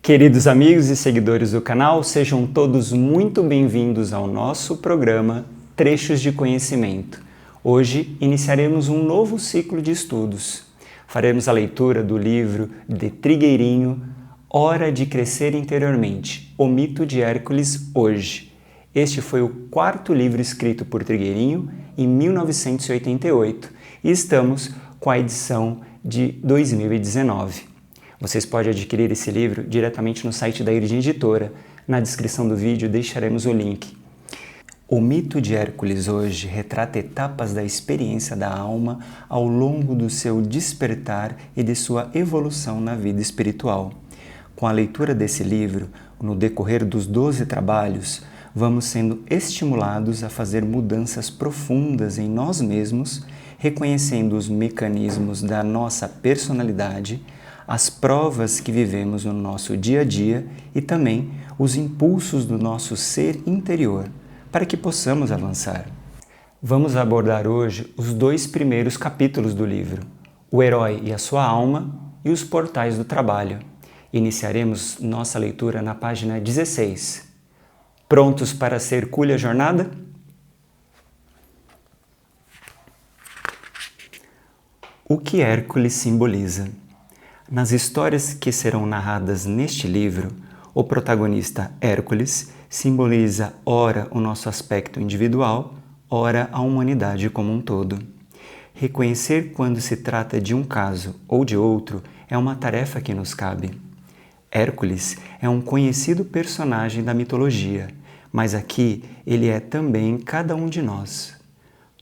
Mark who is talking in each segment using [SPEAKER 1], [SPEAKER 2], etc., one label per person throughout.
[SPEAKER 1] Queridos amigos e seguidores do canal, sejam todos muito bem-vindos ao nosso programa Trechos de Conhecimento. Hoje iniciaremos um novo ciclo de estudos. Faremos a leitura do livro de Trigueirinho, Hora de Crescer Interiormente, o Mito de Hércules hoje. Este foi o quarto livro escrito por Trigueirinho em 1988 e estamos com a edição de 2019. Vocês podem adquirir esse livro diretamente no site da Irgin Editora. Na descrição do vídeo deixaremos o link. O mito de Hércules hoje retrata etapas da experiência da alma ao longo do seu despertar e de sua evolução na vida espiritual. Com a leitura desse livro, no decorrer dos 12 trabalhos, vamos sendo estimulados a fazer mudanças profundas em nós mesmos, reconhecendo os mecanismos da nossa personalidade, as provas que vivemos no nosso dia a dia e também os impulsos do nosso ser interior, para que possamos avançar. Vamos abordar hoje os 2 primeiros capítulos do livro, O Herói e a Sua Alma e os Portais do Trabalho. Iniciaremos nossa leitura na página 16. Prontos para ser hercúlea jornada? O que Hércules simboliza? Nas histórias que serão narradas neste livro, o protagonista Hércules simboliza ora o nosso aspecto individual, ora a humanidade como um todo. Reconhecer quando se trata de um caso ou de outro é uma tarefa que nos cabe. Hércules é um conhecido personagem da mitologia, mas aqui ele é também cada um de nós.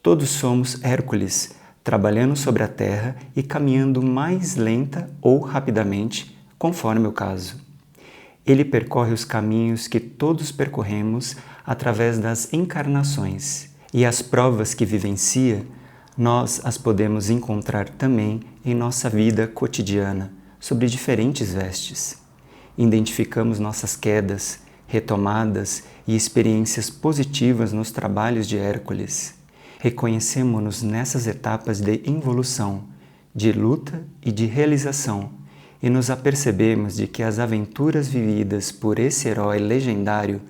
[SPEAKER 1] Todos somos Hércules, trabalhando sobre a terra e caminhando mais lenta ou rapidamente, conforme o caso. Ele percorre os caminhos que todos percorremos através das encarnações, e as provas que vivencia, nós as podemos encontrar também em nossa vida cotidiana, sobre diferentes vestes. Identificamos nossas quedas, retomadas e experiências positivas nos trabalhos de Hércules. Reconhecemos-nos nessas etapas de involução, de luta e de realização, e nos apercebemos de que as aventuras vividas por esse herói legendário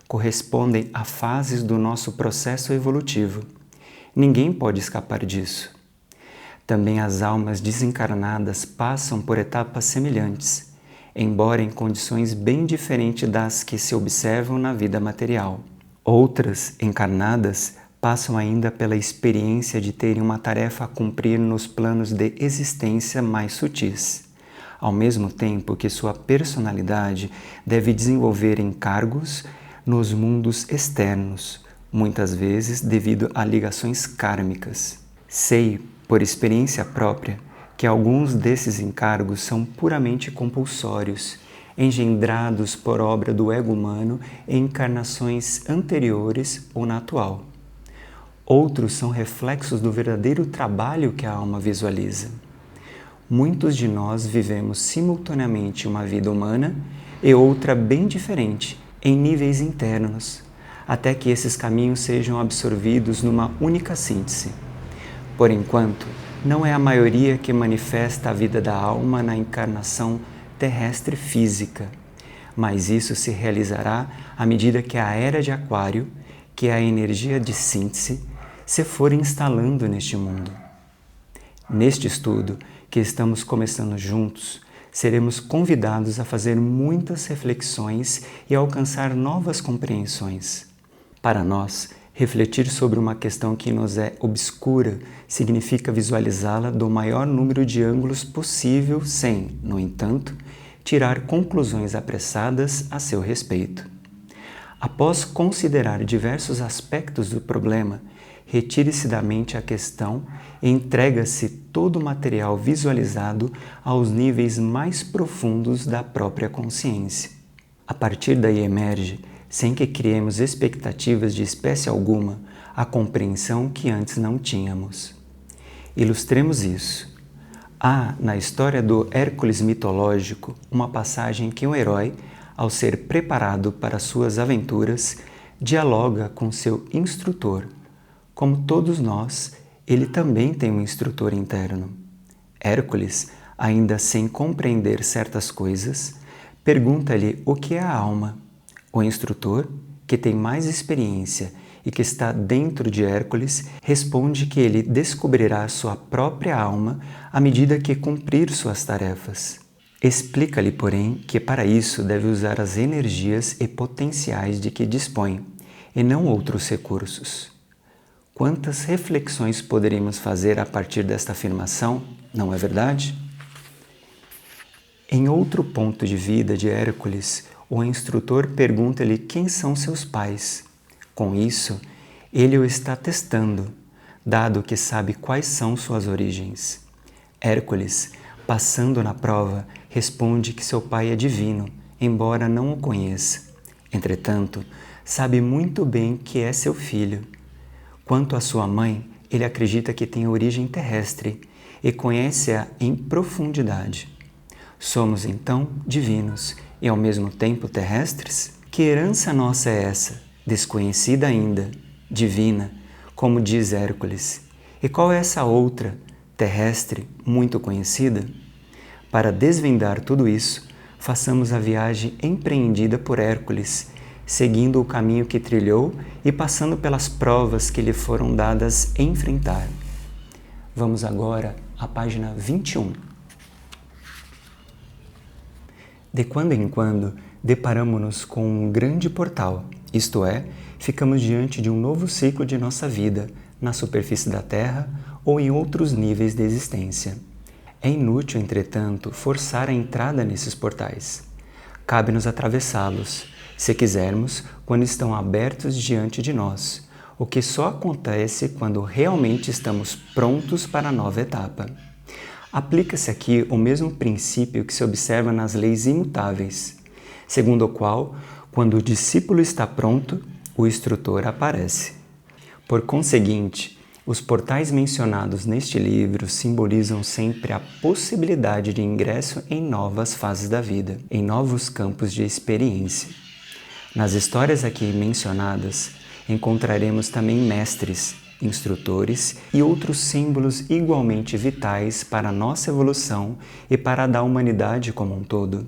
[SPEAKER 1] correspondem a fases do nosso processo evolutivo. Ninguém pode escapar disso. Também as almas desencarnadas passam por etapas semelhantes, embora em condições bem diferentes das que se observam na vida material. Outras, encarnadas, passam ainda pela experiência de terem uma tarefa a cumprir nos planos de existência mais sutis, ao mesmo tempo que sua personalidade deve desenvolver encargos nos mundos externos, muitas vezes devido a ligações kármicas. Sei, por experiência própria, que alguns desses encargos são puramente compulsórios, engendrados por obra do ego humano em encarnações anteriores ou na atual. Outros são reflexos do verdadeiro trabalho que a alma visualiza. Muitos de nós vivemos simultaneamente uma vida humana e outra bem diferente, em níveis internos, até que esses caminhos sejam absorvidos numa única síntese. Por enquanto, não é a maioria que manifesta a vida da alma na encarnação terrestre física, mas isso se realizará à medida que a era de Aquário, que é a energia de síntese, se for instalando neste mundo. Neste estudo, que estamos começando juntos, seremos convidados a fazer muitas reflexões e alcançar novas compreensões. Para nós, refletir sobre uma questão que nos é obscura significa visualizá-la do maior número de ângulos possível sem, no entanto, tirar conclusões apressadas a seu respeito. Após considerar diversos aspectos do problema, retire-se da mente a questão e entrega-se todo o material visualizado aos níveis mais profundos da própria consciência. A partir daí emerge, sem que criemos expectativas de espécie alguma, a compreensão que antes não tínhamos. Ilustremos isso. Há, na história do Hércules mitológico, uma passagem que um herói, ao ser preparado para suas aventuras, dialoga com seu instrutor. Como todos nós, ele também tem um instrutor interno. Hércules, ainda sem compreender certas coisas, Pergunta-lhe o que é a alma. O instrutor, que tem mais experiência e que está dentro de Hércules, responde que ele descobrirá sua própria alma à medida que cumprir suas tarefas. Explica-lhe, porém, que para isso deve usar as energias e potenciais de que dispõe, e não outros recursos. Quantas reflexões poderíamos fazer a partir desta afirmação, não é verdade? Em outro ponto de vida de Hércules, o instrutor pergunta-lhe quem são seus pais. Com isso, ele o está testando, dado que sabe quais são suas origens. Hércules, passando na prova, responde que seu pai é divino, embora não o conheça. Entretanto, sabe muito bem que é seu filho. Quanto à sua mãe, ele acredita que tem origem terrestre e conhece-a em profundidade. Somos, então, divinos e, ao mesmo tempo, terrestres? Que herança nossa é essa, desconhecida ainda, divina, como diz Hércules? E qual é essa outra, terrestre, muito conhecida? Para desvendar tudo isso, façamos a viagem empreendida por Hércules, seguindo o caminho que trilhou e passando pelas provas que lhe foram dadas enfrentar. Vamos agora à página 21. De quando em quando, deparamo-nos com um grande portal, isto é, ficamos diante de um novo ciclo de nossa vida, na superfície da Terra ou em outros níveis de existência. É inútil, entretanto, forçar a entrada nesses portais. Cabe-nos atravessá-los, se quisermos, quando estão abertos diante de nós, o que só acontece quando realmente estamos prontos para a nova etapa. Aplica-se aqui o mesmo princípio que se observa nas leis imutáveis, segundo o qual, quando o discípulo está pronto, o instrutor aparece. Por conseguinte, os portais mencionados neste livro simbolizam sempre a possibilidade de ingresso em novas fases da vida, em novos campos de experiência. Nas histórias aqui mencionadas, encontraremos também mestres, instrutores e outros símbolos igualmente vitais para a nossa evolução e para a da humanidade como um todo.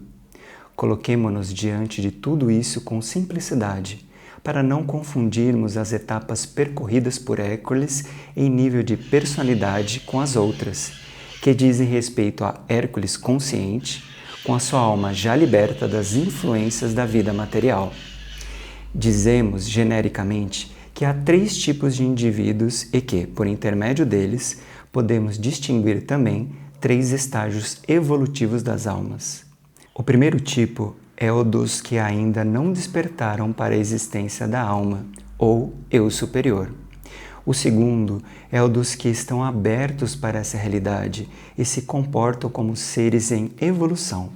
[SPEAKER 1] Coloquemo-nos diante de tudo isso com simplicidade, para não confundirmos as etapas percorridas por Hércules em nível de personalidade com as outras, que dizem respeito a Hércules consciente, com a sua alma já liberta das influências da vida material. Dizemos, genericamente, que há 3 tipos de indivíduos e que, por intermédio deles, podemos distinguir também 3 estágios evolutivos das almas. O primeiro tipo é o dos que ainda não despertaram para a existência da alma, ou eu superior. O segundo é o dos que estão abertos para essa realidade e se comportam como seres em evolução.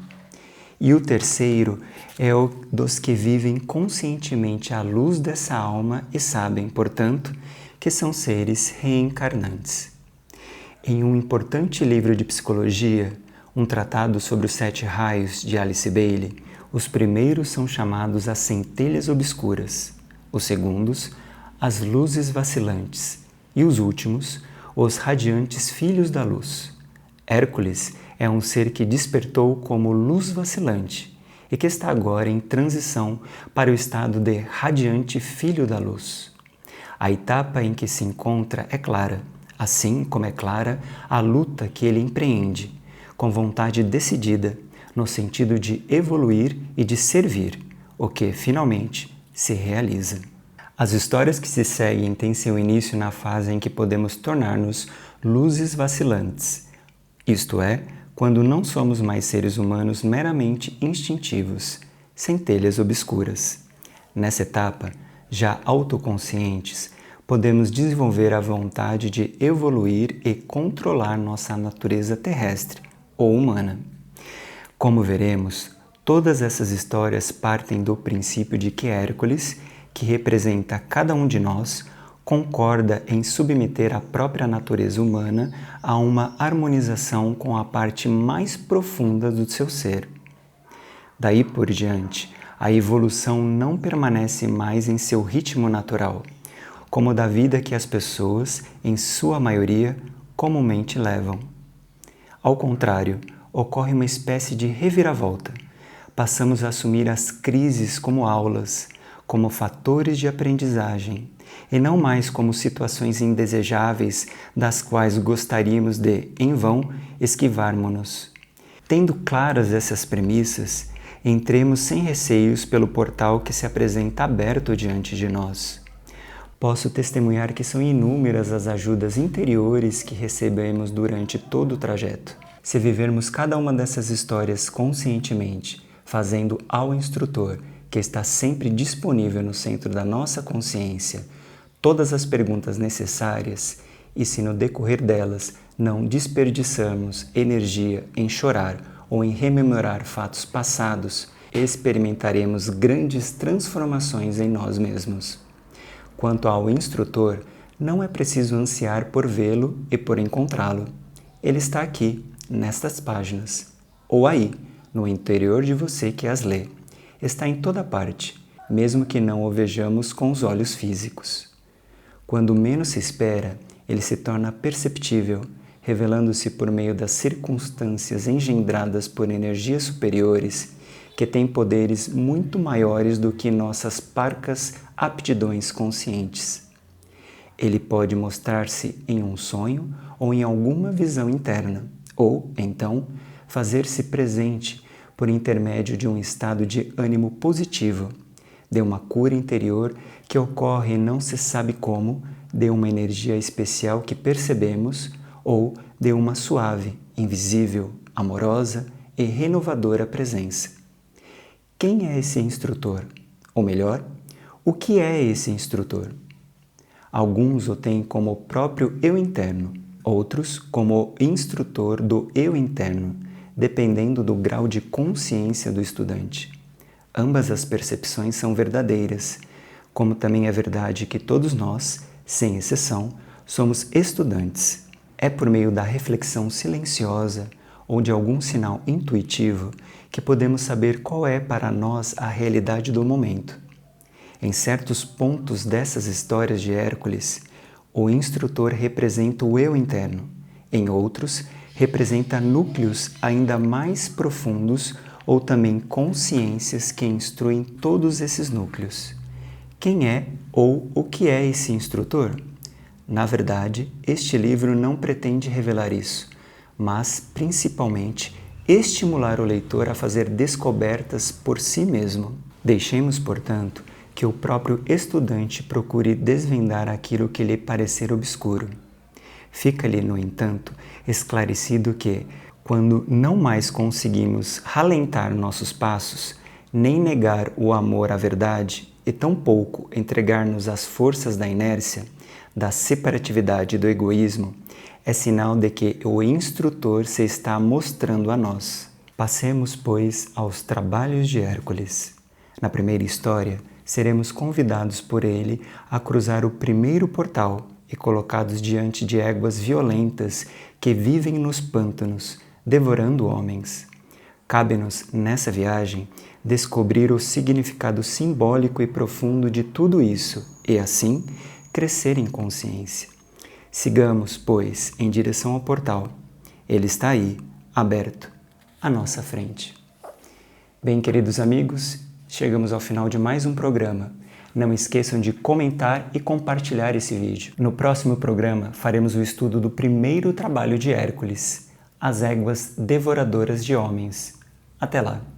[SPEAKER 1] E o terceiro é o dos que vivem conscientemente à luz dessa alma e sabem, portanto, que são seres reencarnantes. Em um importante livro de psicologia, um tratado sobre os 7 raios de Alice Bailey, os primeiros são chamados as centelhas obscuras, os segundos, as luzes vacilantes, e os últimos, os radiantes filhos da luz. Hércules é um ser que despertou como luz vacilante e que está agora em transição para o estado de radiante filho da luz. A etapa em que se encontra é clara, assim como é clara a luta que ele empreende, com vontade decidida, no sentido de evoluir e de servir, o que, finalmente, se realiza. As histórias que se seguem têm seu início na fase em que podemos tornar-nos luzes vacilantes, isto é, quando não somos mais seres humanos meramente instintivos, centelhas obscuras. Nessa etapa, já autoconscientes, podemos desenvolver a vontade de evoluir e controlar nossa natureza terrestre ou humana. Como veremos, todas essas histórias partem do princípio de que Hércules, que representa cada um de nós, concorda em submeter a própria natureza humana a uma harmonização com a parte mais profunda do seu ser. Daí por diante, a evolução não permanece mais em seu ritmo natural, como da vida que as pessoas, em sua maioria, comumente levam. Ao contrário, ocorre uma espécie de reviravolta, passamos a assumir as crises como aulas, como fatores de aprendizagem, e não mais como situações indesejáveis das quais gostaríamos de, em vão, esquivarmos-nos. Tendo claras essas premissas, entremos sem receios pelo portal que se apresenta aberto diante de nós. Posso testemunhar que são inúmeras as ajudas interiores que recebemos durante todo o trajeto. Se vivermos cada uma dessas histórias conscientemente, fazendo ao instrutor, que está sempre disponível no centro da nossa consciência, todas as perguntas necessárias, e se no decorrer delas não desperdiçarmos energia em chorar ou em rememorar fatos passados, experimentaremos grandes transformações em nós mesmos. Quanto ao instrutor, não é preciso ansiar por vê-lo e por encontrá-lo. Ele está aqui, nestas páginas, ou aí, no interior de você que as lê. Está em toda parte, mesmo que não o vejamos com os olhos físicos. Quando menos se espera, ele se torna perceptível, revelando-se por meio das circunstâncias engendradas por energias superiores que têm poderes muito maiores do que nossas parcas aptidões conscientes. Ele pode mostrar-se em um sonho ou em alguma visão interna, ou, então, fazer-se presente por intermédio de um estado de ânimo positivo, de uma cura interior que ocorre não se sabe como, de uma energia especial que percebemos ou de uma suave, invisível, amorosa e renovadora presença. Quem é esse instrutor? Ou melhor, o que é esse instrutor? Alguns o têm como o próprio eu interno, outros como o instrutor do eu interno, dependendo do grau de consciência do estudante. Ambas as percepções são verdadeiras, como também é verdade que todos nós, sem exceção, somos estudantes. É por meio da reflexão silenciosa ou de algum sinal intuitivo que podemos saber qual é para nós a realidade do momento. Em certos pontos dessas histórias de Hércules, o instrutor representa o eu interno, em outros, representa núcleos ainda mais profundos ou também consciências que instruem todos esses núcleos. Quem é ou o que é esse instrutor? Na verdade, este livro não pretende revelar isso, mas, principalmente, estimular o leitor a fazer descobertas por si mesmo. Deixemos, portanto, que o próprio estudante procure desvendar aquilo que lhe parecer obscuro. Fica-lhe, no entanto, esclarecido que, quando não mais conseguimos ralentar nossos passos, nem negar o amor à verdade e tampouco entregar-nos às forças da inércia, da separatividade e do egoísmo, é sinal de que o instrutor se está mostrando a nós. Passemos, pois, aos trabalhos de Hércules. Na primeira história, seremos convidados por ele a cruzar o primeiro portal e colocados diante de éguas violentas que vivem nos pântanos, devorando homens. Cabe-nos, nessa viagem, descobrir o significado simbólico e profundo de tudo isso e, assim, crescer em consciência. Sigamos, pois, em direção ao portal. Ele está aí, aberto, à nossa frente. Bem, queridos amigos, chegamos ao final de mais um programa. Não esqueçam de comentar e compartilhar esse vídeo. No próximo programa, faremos o estudo do primeiro trabalho de Hércules, as éguas devoradoras de homens. Até lá!